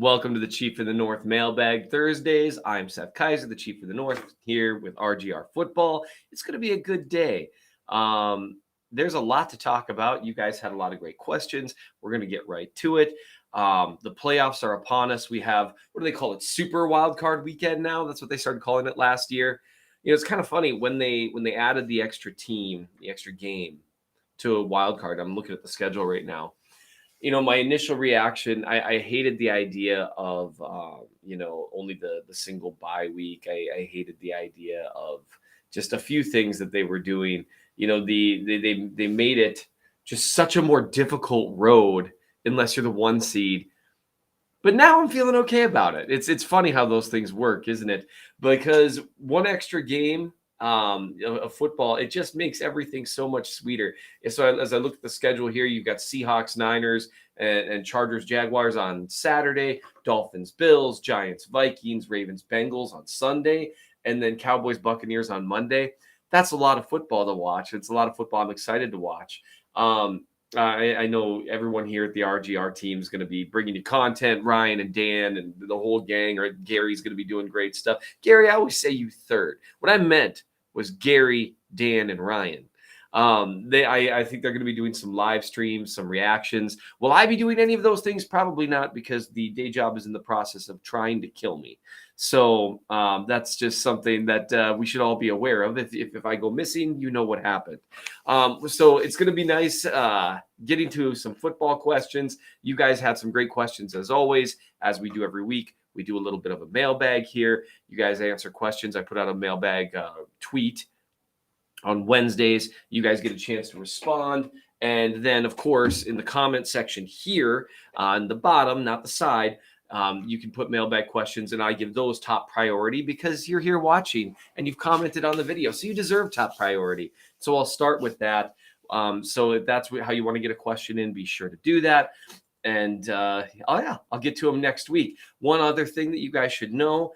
Welcome to the Chief of the North Mailbag Thursdays. I'm Seth Kaiser, the Chief of the North, here with RGR Football. It's going to be a good day. There's a lot to talk about. You guys had a lot of great questions. We're going to get right to it. The playoffs are upon us. We have, what do they call it? Super Wild Card Weekend now. That's what they started calling it last year. It's kind of funny when they added the extra team, the extra game to a wild card. I'm looking at the schedule right now. My initial reaction, I hated the idea of, only the single bye week. I hated the idea of just a few things that they were doing. They made it just such a more difficult road unless you're the one seed. But now I'm feeling okay about it. It's funny how those things work, isn't it? Because one extra game of football, it just makes everything so much sweeter. And so as I look at the schedule here, you've got Seahawks, Niners, and Chargers, Jaguars on Saturday, Dolphins, Bills, Giants, Vikings, Ravens, Bengals on Sunday, and then Cowboys, Buccaneers on Monday. That's a lot of football to watch. It's a lot of football I'm excited to watch. I know everyone here at the RGR team is going to be bringing you content. Ryan and Dan and the whole gang, or Gary's going to be doing great stuff. Gary, I always say you third. What I meant was Gary, Dan, and Ryan. I think they're going to be doing some live streams, some reactions. Will I be doing any of those things? Probably not, because the day job is in the process of trying to kill me. So that's just something that we should all be aware of. If I go missing, you know what happened. So it's going to be nice getting to some football questions. You guys had some great questions as always, as we do every week. We do a little bit of a mailbag here. You guys answer questions. I put out a mailbag tweet on Wednesdays. You guys get a chance to respond. And then, of course, in the comment section here on the bottom, not the side, you can put mailbag questions, and I give those top priority because you're here watching and you've commented on the video. So you deserve top priority. So I'll start with that. So if that's how you want to get a question in, be sure to do that. And I'll get to them next week. One other thing that you guys should know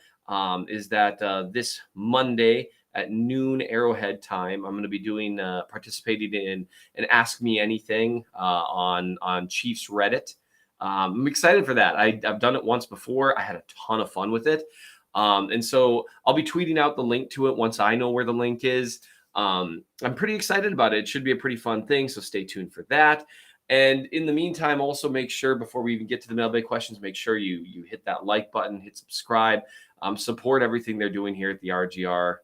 is that this Monday at noon Arrowhead time, I'm going to be doing participating in an Ask Me Anything on Chiefs Reddit. I'm excited for that. I've done it once before. I had a ton of fun with it. And so I'll be tweeting out the link to it once I know where the link is. I'm pretty excited about it. It should be a pretty fun thing, so stay tuned for that. And in the meantime, also make sure, before we even get to the mailbag questions, make sure you hit that like button, hit subscribe, support everything they're doing here at the RGR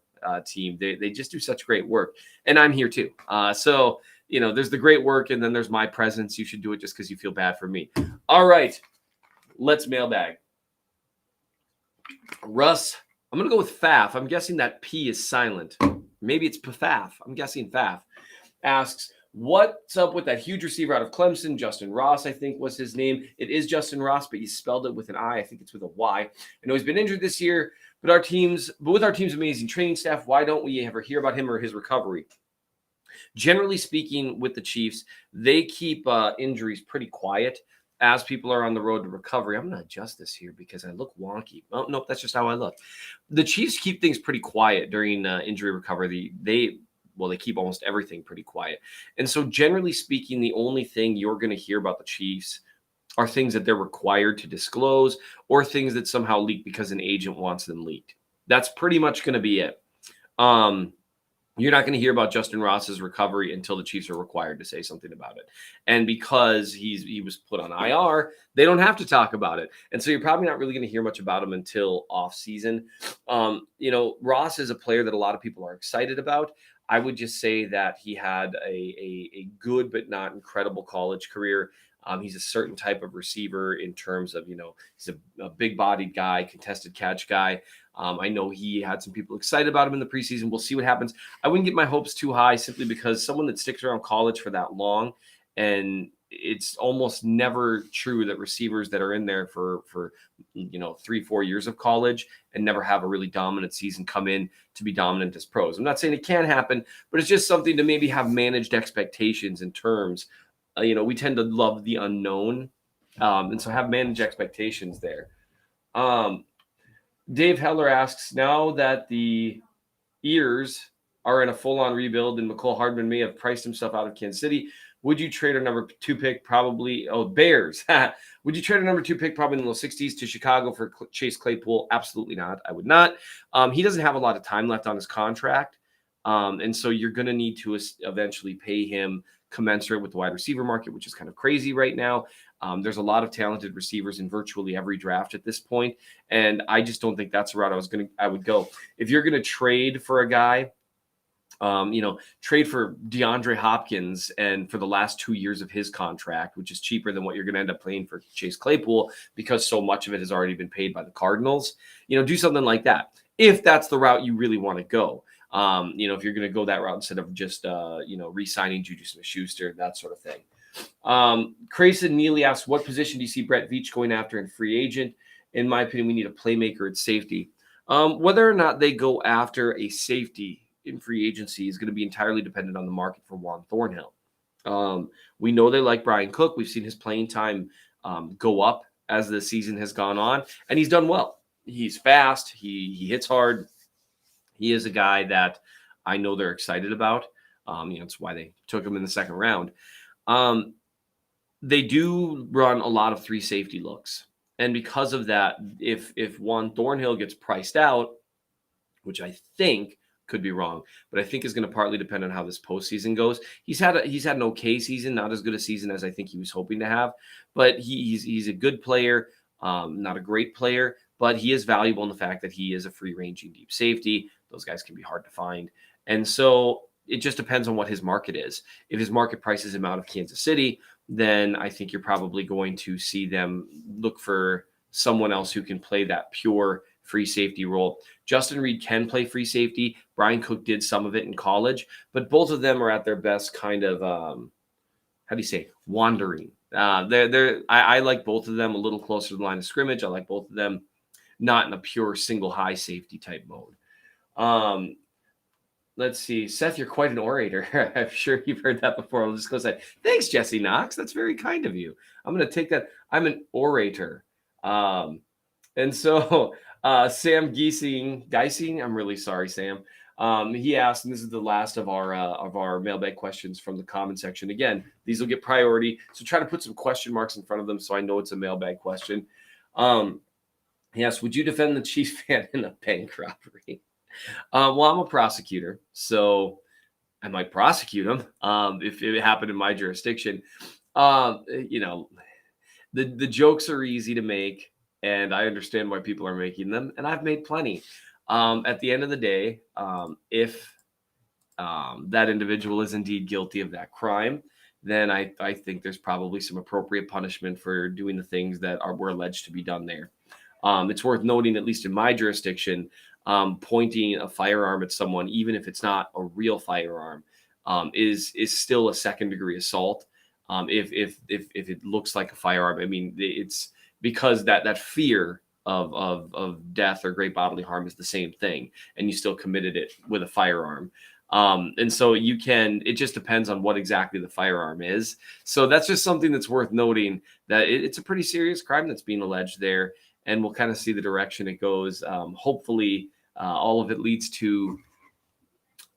team. They just do such great work. And I'm here too. So there's the great work, and then there's my presence. You should do it just because you feel bad for me. All right, let's mailbag. Russ, I'm going to go with Faf. I'm guessing that P is silent. Maybe it's Pfaf. I'm guessing Faf. Asks, what's up with that huge receiver out of Clemson? Justin Ross, I think was his name. It is Justin Ross, but you spelled it with an I. I think it's with a Y. I know he's been injured this year, but with our team's amazing training staff, why don't we ever hear about him or his recovery? Generally speaking, with the Chiefs, they keep injuries pretty quiet as people are on the road to recovery. I'm going to adjust this here because I look wonky. Oh, nope, that's just how I look. The Chiefs keep things pretty quiet during injury recovery. They keep almost everything pretty quiet. And so generally speaking, the only thing you're going to hear about the Chiefs are things that they're required to disclose or things that somehow leak because an agent wants them leaked. That's pretty much going to be it. You're not going to hear about Justin Ross's recovery until the Chiefs are required to say something about it. And because he was put on IR, they don't have to talk about it. And so you're probably not really going to hear much about him until off season. Ross is a player that a lot of people are excited about. I would just say that he had a good but not incredible college career. He's a certain type of receiver in terms of, he's a big-bodied guy, contested catch guy. I know he had some people excited about him in the preseason. We'll see what happens. I wouldn't get my hopes too high simply because someone that sticks around college for that long, and it's almost never true that receivers that are in there for 3-4 years of college and never have a really dominant season come in to be dominant as pros. I'm not saying it can't happen, but it's just something to maybe have managed expectations in terms. We tend to love the unknown, and so have managed expectations there. Dave Heller asks, now that the Ears are in a full-on rebuild and McCole Hardman may have priced himself out of Kansas City, Would you trade a number 2 pick? Probably. Oh, Bears. Would you trade a number 2 pick probably in the low 60s to Chicago for Chase Claypool? Absolutely not. I would not. He doesn't have a lot of time left on his contract. And so you're going to need to eventually pay him commensurate with the wide receiver market, which is kind of crazy right now. There's a lot of talented receivers in virtually every draft at this point, and I just don't think that's the route I would go. If you're going to trade for a guy, trade for DeAndre Hopkins and for the last 2 years of his contract, which is cheaper than what you're going to end up paying for Chase Claypool because so much of it has already been paid by the Cardinals. Do something like that if that's the route you really want to go. If you're going to go that route instead of just, re-signing Juju Smith-Schuster, that sort of thing. Crayson Neely asks, what position do you see Brett Veach going after in free agent? In my opinion, we need a playmaker at safety. Whether or not they go after a safety in free agency is going to be entirely dependent on the market for Juan Thornhill. We know they like Brian Cook. We've seen his playing time go up as the season has gone on, and he's done well. He's fast. He hits hard. He is a guy that I know they're excited about. That's why they took him in the second round. They do run a lot of 3 safety looks. And because of that, if Juan Thornhill gets priced out, which I think could be wrong, but I think is going to partly depend on how this postseason goes. He's had an okay season, not as good a season as I think he was hoping to have, but he's a good player, not a great player, but he is valuable in the fact that he is a free-ranging deep safety. Those guys can be hard to find. And so it just depends on what his market is. If his market prices him out of Kansas City, then I think you're probably going to see them look for someone else who can play that pure free safety role. Justin Reed can play free safety. Brian Cook did some of it in college, but both of them are at their best kind of, wandering. I like both of them a little closer to the line of scrimmage. I like both of them not in a pure single high safety type mode. Let's see. Seth, you're quite an orator. I'm sure you've heard that before. I'll just go say, thanks, Jesse Knox. That's very kind of you. I'm going to take that. I'm an orator. And so Sam Geising, I'm really sorry, Sam. He asked, and this is the last of our mailbag questions from the comment section. Again, these will get priority. So try to put some question marks in front of them so I know it's a mailbag question. He asked, would you defend the Chiefs fan in a bank robbery? Well, I'm a prosecutor, so I might prosecute him if it happened in my jurisdiction. The jokes are easy to make, and I understand why people are making them, and I've made plenty. At the end of the day, if that individual is indeed guilty of that crime, then I think there's probably some appropriate punishment for doing the things that were alleged to be done there. It's worth noting, at least in my jurisdiction, pointing a firearm at someone, even if it's not a real firearm, is still a second-degree assault. If it looks like a firearm, I mean, it's because that fear of death or great bodily harm is the same thing, and you still committed it with a firearm. And so it just depends on what exactly the firearm is. So that's just something that's worth noting, that it's a pretty serious crime that's being alleged there. And we'll kind of see the direction it goes. Hopefully, all of it leads to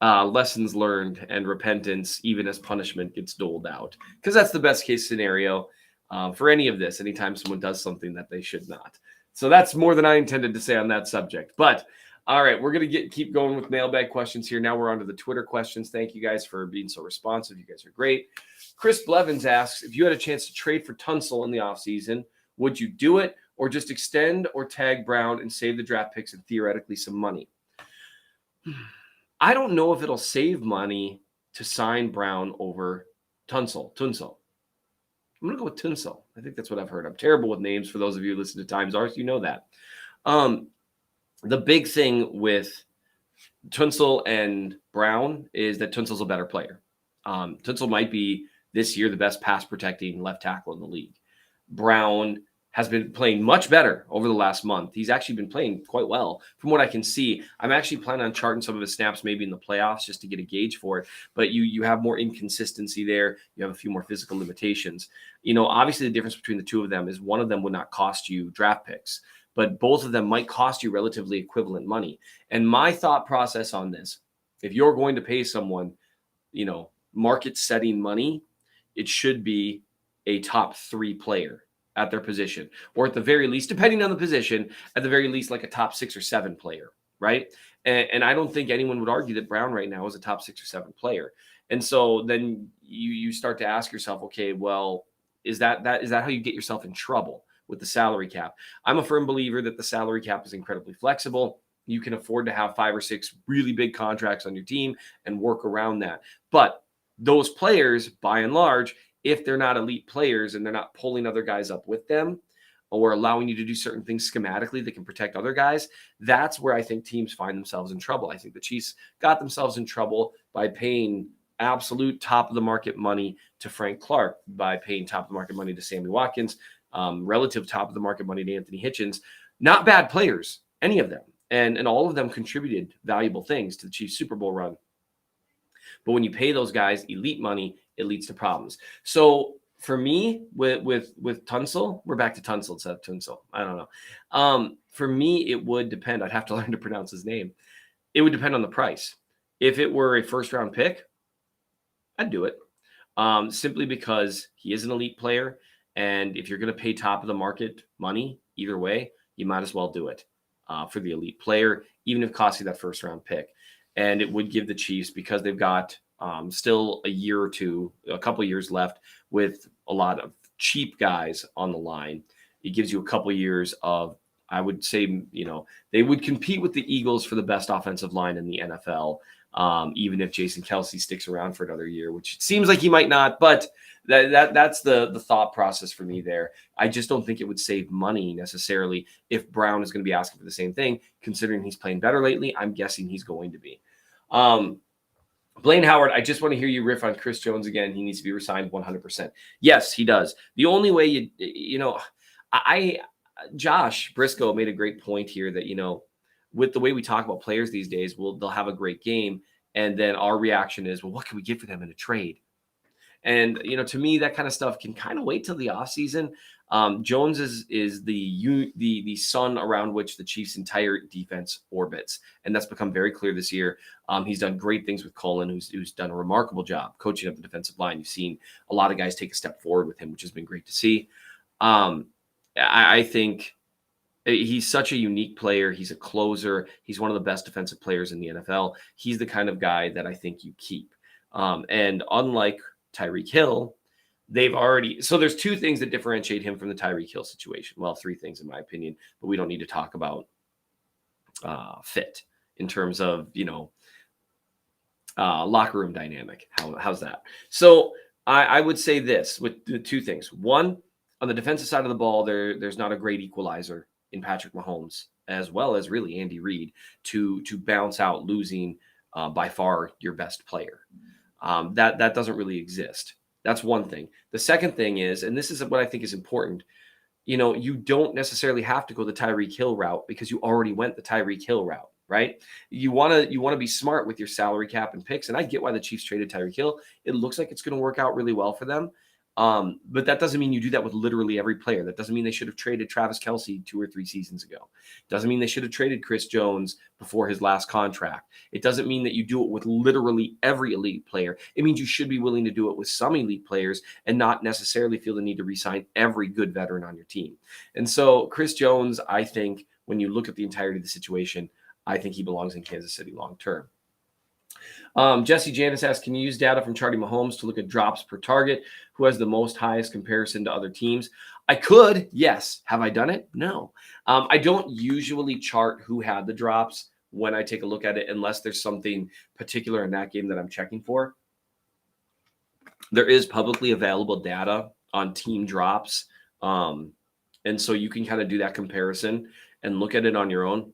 lessons learned and repentance, even as punishment gets doled out. Because that's the best case scenario for any of this, anytime someone does something that they should not. So that's more than I intended to say on that subject. But all right, we're going to keep going with mailbag questions here. Now we're on to the Twitter questions. Thank you guys for being so responsive. You guys are great. Chris Blevins asks, if you had a chance to trade for Tunsil in the offseason, would you do it? Or just extend or tag Brown and save the draft picks and theoretically some money? I don't know if it'll save money to sign Brown over Tunsil. I'm going to go with Tunsil. I think that's what I've heard. I'm terrible with names. For those of you who listen to Times Arts, you know that. The big thing with Tunsil and Brown is that Tunsil's a better player. Tunsil might be this year the best pass protecting left tackle in the league. Brown has been playing much better over the last month. He's actually been playing quite well from what I can see. I'm actually planning on charting some of his snaps maybe in the playoffs just to get a gauge for it. But you have more inconsistency there. You have a few more physical limitations. Obviously the difference between the two of them is one of them would not cost you draft picks, but both of them might cost you relatively equivalent money. And my thought process on this, if you're going to pay someone, market setting money, it should be a top 3 player at their position, or at the very least, depending on the position, at the very least, like a top 6 or 7 player, right? And I don't think anyone would argue that Brown right now is a top 6 or 7 player. And so then you start to ask yourself, okay, well, is that how you get yourself in trouble with the salary cap? I'm a firm believer that the salary cap is incredibly flexible. You can afford to have 5 or 6 really big contracts on your team and work around that. But those players, by and large, if they're not elite players and they're not pulling other guys up with them or allowing you to do certain things schematically that can protect other guys, that's where I think teams find themselves in trouble. I think the Chiefs got themselves in trouble by paying absolute top of the market money to Frank Clark, by paying top of the market money to Sammy Watkins, relative top of the market money to Anthony Hitchens. Not bad players, any of them. And all of them contributed valuable things to the Chiefs Super Bowl run. But when you pay those guys elite money, it leads to problems. So for me, with Tunsil, we're back to Tunsil instead of Tunsil. I don't know. For me, it would depend. I'd have to learn to pronounce his name. It would depend on the price. If it were a first-round pick, I'd do it. Simply because he is an elite player. And if you're going to pay top of the market money, either way, you might as well do it for the elite player, even if it costs you that first-round pick. And it would give the Chiefs, because they've got still a year or two, a couple of years left with a lot of cheap guys on the line. It gives you a couple of years of, I would say, they would compete with the Eagles for the best offensive line in the NFL, even if Jason Kelce sticks around for another year, which it seems like he might not. But that's the thought process for me there. I just don't think it would save money necessarily if Brown is going to be asking for the same thing, considering he's playing better lately. I'm guessing he's going to be. Blaine Howard, I just want to hear you riff on Chris Jones again. He needs to be resigned 100%. Yes, he does. The only way Josh Briscoe made a great point here that, with the way we talk about players these days, they'll have a great game. And then our reaction is, well, what can we get for them in a trade? And, to me, that kind of stuff can kind of wait till the offseason. Jones is the sun around which the Chiefs' entire defense orbits. And that's become very clear this year. He's done great things with Cullen, who's done a remarkable job coaching up the defensive line. You've seen a lot of guys take a step forward with him, which has been great to see. I think he's such a unique player. He's a closer. He's one of the best defensive players in the NFL. He's the kind of guy that I think you keep. And unlike Tyreek Hill, so there's 2 things that differentiate him from the Tyreek Hill situation. Well, 3 things in my opinion, but we don't need to talk about fit in terms of, locker room dynamic. How's that? So I would say this with the 2 things. One, on the defensive side of the ball, there's not a great equalizer in Patrick Mahomes, as well as really Andy Reid, to balance out losing by far your best player. That doesn't really exist. That's one thing. The second thing is, and this is what I think is important, you don't necessarily have to go the Tyreek Hill route because you already went the Tyreek Hill route, right? You want to be smart with your salary cap and picks, and I get why the Chiefs traded Tyreek Hill. It looks like it's going to work out really well for them. But that doesn't mean you do that with literally every player. That doesn't mean they should have traded Travis Kelce 2 or 3 seasons ago. Doesn't mean they should have traded Chris Jones before his last contract. It doesn't mean that you do it with literally every elite player. It means you should be willing to do it with some elite players and not necessarily feel the need to re-sign every good veteran on your team. And so Chris Jones, I think when you look at the entirety of the situation, I think he belongs in Kansas City long-term. Jesse Janice asks, can you use data from Charlie Mahomes to look at drops per target? Who has the most highest comparison to other teams? I could, yes. Have I done it? No. I don't usually chart who had the drops when I take a look at it, unless there's something particular in that game that I'm checking for. There is publicly available data on team drops. And so you can kind of do that comparison and look at it on your own.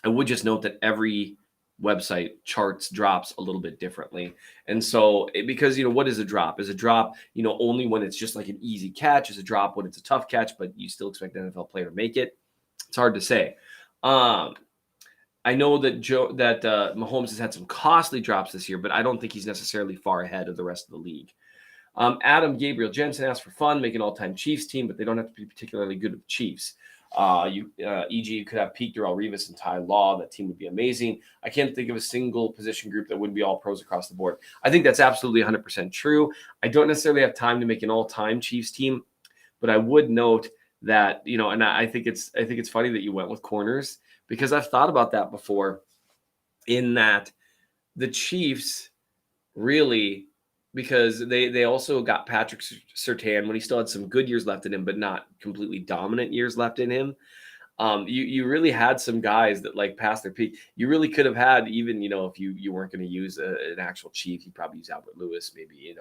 I would just note that every website charts drops a little bit differently. And so because, what is a drop? Is a drop, only when it's just like an easy catch? Is a drop when it's a tough catch, but you still expect an NFL player to make it? It's hard to say. I know that Mahomes has had some costly drops this year, but I don't think he's necessarily far ahead of the rest of the league. Adam Gabriel Jensen asked for fun, make an all-time Chiefs team, but they don't have to be particularly good with the Chiefs. E.g., you could have Pete Darrell Revis and Ty Law. That team would be amazing. I can't think of a single position group that wouldn't be all pros across the board. I think that's absolutely 100% true. I don't necessarily have time to make an all-time Chiefs team, but I would note that, and I think it's funny that you went with corners, because I've thought about that before, in that the Chiefs really, because they also got Patrick Surtain when he still had some good years left in him, but not completely dominant years left in him. You really had some guys that like passed their peak. You really could have had, even, if you weren't going to use an actual Chief, you'd probably use Albert Lewis, maybe,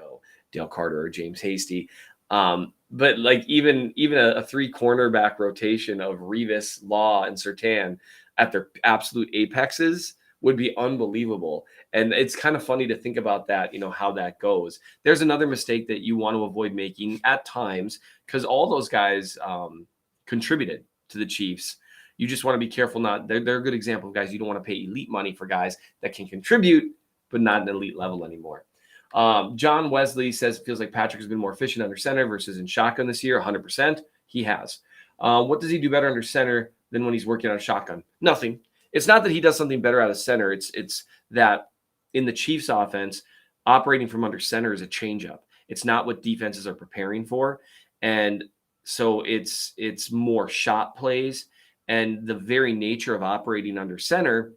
Dale Carter or James Hasty. But like even a 3 cornerback rotation of Revis, Law, and Surtain at their absolute apexes would be unbelievable. And it's kind of funny to think about that, how that goes. There's another mistake that you want to avoid making at times, because all those guys contributed to the Chiefs. You just want to be careful. They're a good example of guys you don't want to pay elite money for, guys that can contribute, but not at an elite level anymore. John Wesley says it feels like Patrick has been more efficient under center versus in shotgun this year. 100%. He has. What does he do better under center than when he's working on a shotgun? Nothing. It's not that he does something better out of center. It's that in the Chiefs offense, operating from under center is a changeup. It's not what defenses are preparing for. And so it's more shot plays, and the very nature of operating under center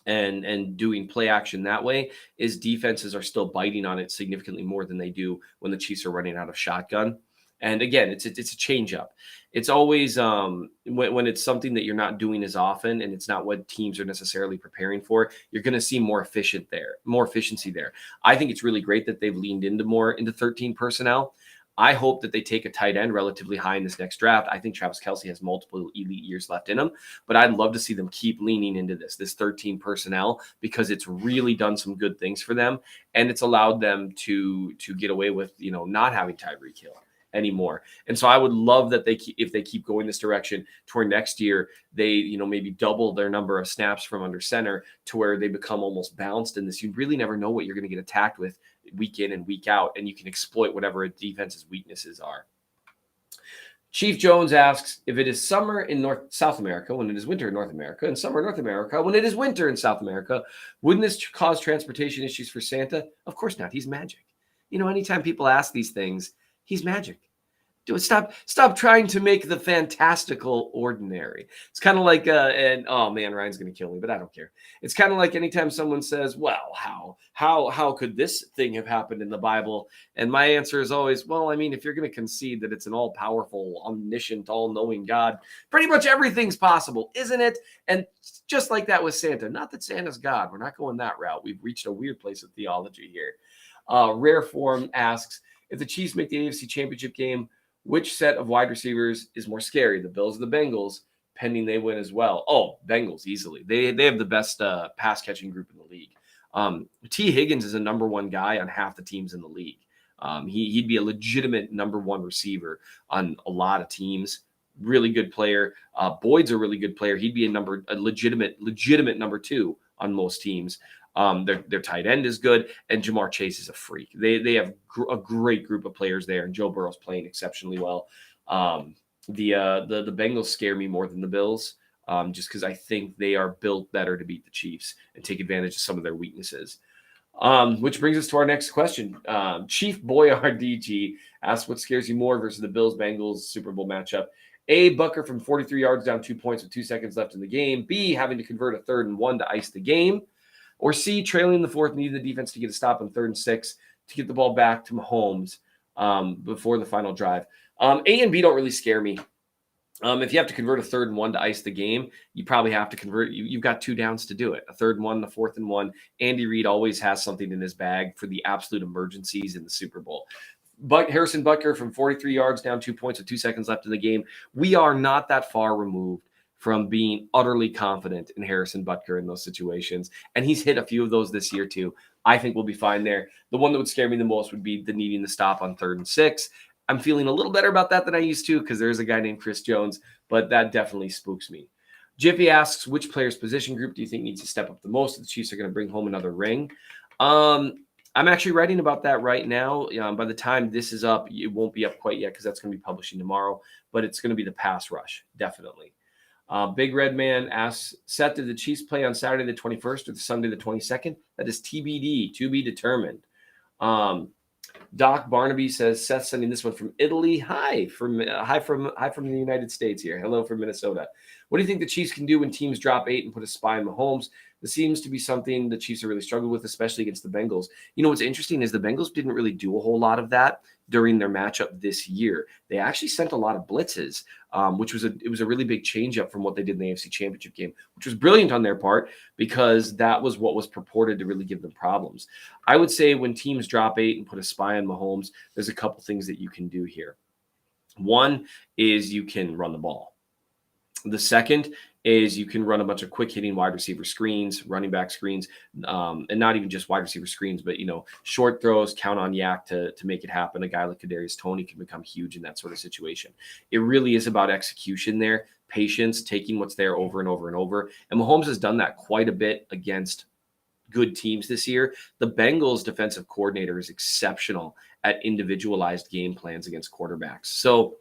and doing play action that way is defenses are still biting on it significantly more than they do when the Chiefs are running out of shotgun. And again, it's a change up. It's always when it's something that you're not doing as often, and it's not what teams are necessarily preparing for, you're going to see more efficiency there. I think it's really great that they've leaned into 13 personnel. I hope that they take a tight end relatively high in this next draft. I think Travis Kelce has multiple elite years left in him, but I'd love to see them keep leaning into this 13 personnel, because it's really done some good things for them, and it's allowed them to get away with, not having Tyreek Hill anymore. And so I would love that if they keep going this direction, toward next year, they, maybe double their number of snaps from under center to where they become almost balanced in this. You really never know what you're going to get attacked with week in and week out, and you can exploit whatever a defense's weaknesses are. Chief Jones asks, if it is summer in South America when it is winter in North America, and summer in North America when it is winter in South America, wouldn't this cause transportation issues for Santa? Of course not. He's magic. Anytime people ask these things, he's magic. Stop trying to make the fantastical ordinary. It's kind of like, and oh man, Ryan's going to kill me, but I don't care. It's kind of like anytime someone says, well, how could this thing have happened in the Bible? And my answer is always, well, I mean, if you're going to concede that it's an all-powerful, omniscient, all-knowing God, pretty much everything's possible, isn't it? And just like that with Santa, not that Santa's God. We're not going that route. We've reached a weird place of theology here. Rare Form asks, if the Chiefs make the AFC Championship game, which set of wide receivers is more scary, the Bills or the Bengals, pending they win as well? Oh, Bengals, easily. They have the best pass-catching group in the league. T. Higgins is a number 1 guy on half the teams in the league. He'd be a legitimate number 1 receiver on a lot of teams. Really good player. Boyd's a really good player. He'd be a legitimate number 2 on most teams. Their tight end is good, and Jamar Chase is a freak. They have a great group of players there, and Joe Burrow's playing exceptionally well. The Bengals scare me more than the Bills, just because I think they are built better to beat the Chiefs and take advantage of some of their weaknesses. Which brings us to our next question. Chief Boyard DG asks, what scares you more versus the Bills-Bengals Super Bowl matchup? A, Bucker from 43 yards down 2 points with 2 seconds left in the game. B, having to convert a 3rd and 1 to ice the game. Or C, trailing the 4th, needing the defense to get a stop on 3rd and 6 to get the ball back to Mahomes before the final drive. A and B don't really scare me. If you have to convert a 3rd and 1 to ice the game, you probably have to convert. You've got 2 downs to do it. A 3rd and 1, a 4th and 1. Andy Reid always has something in his bag for the absolute emergencies in the Super Bowl. But Harrison Butker from 43 yards down 2 points with 2 seconds left in the game. We are not that far removed from being utterly confident in Harrison Butker in those situations. And he's hit a few of those this year too. I think we'll be fine there. The one that would scare me the most would be the needing the stop on 3rd and 6. I'm feeling a little better about that than I used to, because there's a guy named Chris Jones, but that definitely spooks me. Jiffy asks, which player's position group do you think needs to step up the most if the Chiefs are going to bring home another ring? I'm actually writing about that right now. By the time this is up, it won't be up quite yet because that's going to be publishing tomorrow. But it's going to be the pass rush, definitely. Big Red Man asks, Seth, did the Chiefs play on Saturday the 21st or the Sunday the 22nd? That is TBD, to be determined. Doc Barnaby says, Seth sending this one from Italy. Hi from the United States here. Hello from Minnesota. What do you think the Chiefs can do when teams drop 8 and put a spy in Mahomes? This seems to be something the Chiefs have really struggled with, especially against the Bengals. You know, what's interesting is the Bengals didn't really do a whole lot of that during their matchup this year. They actually sent a lot of blitzes, which was a really big change up from what they did in the AFC Championship game, which was brilliant on their part because that was what was purported to really give them problems. I would say when teams drop 8 and put a spy on Mahomes, there's a couple things that you can do here. One is you can run the ball. The second is you can run a bunch of quick hitting wide receiver screens, running back screens, and not even just wide receiver screens, but short throws. Count on Yak to make it happen. A guy like Kadarius Toney can become huge in that sort of situation. It really is about execution there, patience, taking what's there over and over and over. And Mahomes has done that quite a bit against good teams this year. The Bengals defensive coordinator is exceptional at individualized game plans against quarterbacks. So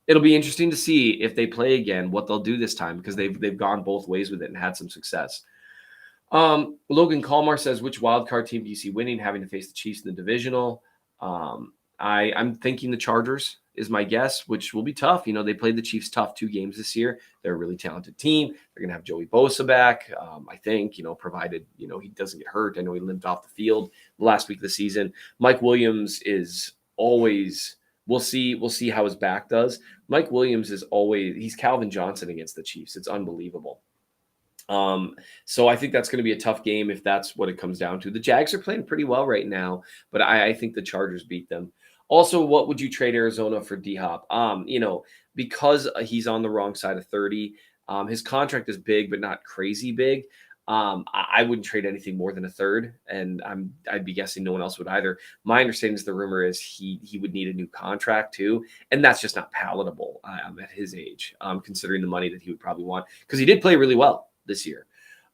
it'll be interesting to see if they play again, what they'll do this time, because they've gone both ways with it and had some success. Logan Kalmar says, which wild card team do you see winning, having to face the Chiefs in the divisional? I'm thinking the Chargers is my guess, which will be tough. They played the Chiefs tough 2 games this year. They're a really talented team. They're going to have Joey Bosa back, I think, provided, he doesn't get hurt. I know he limped off the field last week of the season. Mike Williams is always – we'll see how his back does. Mike Williams is always – he's Calvin Johnson against the Chiefs. It's unbelievable. So I think that's going to be a tough game if that's what it comes down to. The Jags are playing pretty well right now, but I think the Chargers beat them. Also, what would you trade Arizona for D-Hop? Because he's on the wrong side of 30, his contract is big, but not crazy big. I wouldn't trade anything more than a third, and I'd be guessing no one else would either. My understanding is the rumor is he would need a new contract too, and that's just not palatable at his age, considering the money that he would probably want, because he did play really well this year.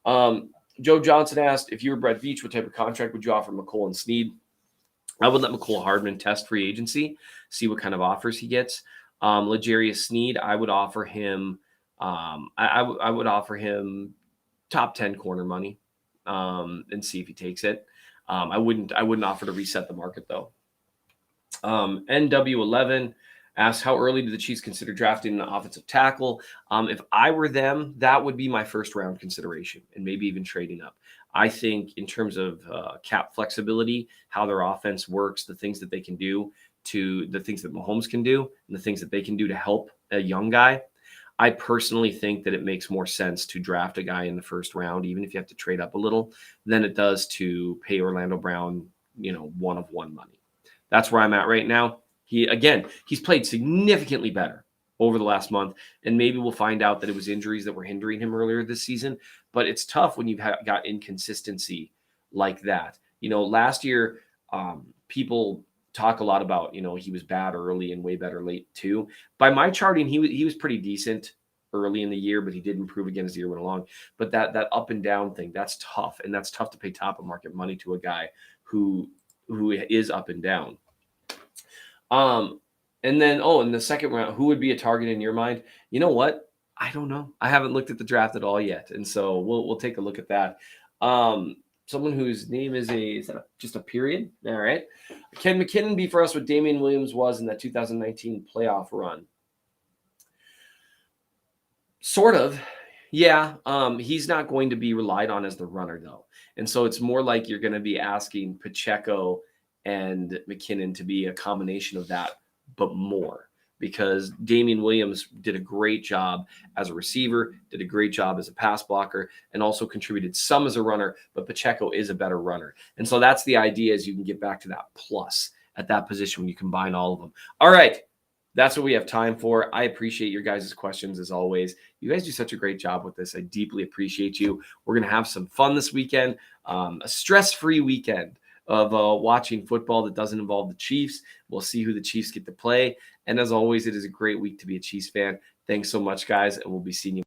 Joe Johnson asked, if you were Brett Veach, what type of contract would you offer McColl and Snead? I would let McColl Hardman test free agency, see what kind of offers he gets. L'Jarius Snead, I would offer him. I would offer him top 10 corner money, and see if he takes it. I wouldn't offer to reset the market though. NW11 asks, how early do the Chiefs consider drafting an offensive tackle? If I were them, that would be my first round consideration, and maybe even trading up. I think in terms of cap flexibility, how their offense works, the things that they can do, to the things that Mahomes can do, and the things that they can do to help a young guy, I personally think that it makes more sense to draft a guy in the first round, even if you have to trade up a little, than it does to pay Orlando Brown, 1-of-1 money. That's where I'm at right now. He's played significantly better over the last month, and maybe we'll find out that it was injuries that were hindering him earlier this season. But it's tough when you've got inconsistency like that. Last year, people talk a lot about, he was bad early and way better late too. By my charting, he was pretty decent early in the year, but he did improve again as the year went along. But that up and down thing, that's tough, and that's tough to pay top of market money to a guy who is up and down. And then, in the second round, who would be a target in your mind? You know what? I don't know. I haven't looked at the draft at all yet. And so we'll take a look at that. Someone whose name is that just a period? All right. Can McKinnon be for us what Damian Williams was in that 2019 playoff run? Sort of. Yeah. He's not going to be relied on as the runner, though. And so it's more like you're going to be asking Pacheco and McKinnon to be a combination of that, but more, because Damian Williams did a great job as a receiver, did a great job as a pass blocker, and also contributed some as a runner, but Pacheco is a better runner. And so that's the idea, is you can get back to that plus at that position when you combine all of them. All right. That's what we have time for. I appreciate your guys' questions as always. You guys do such a great job with this. I deeply appreciate you. We're going to have some fun this weekend, a stress-free weekend of watching football that doesn't involve the Chiefs. We'll see who the Chiefs get to play. And as always, it is a great week to be a Chiefs fan. Thanks so much, guys, and we'll be seeing you.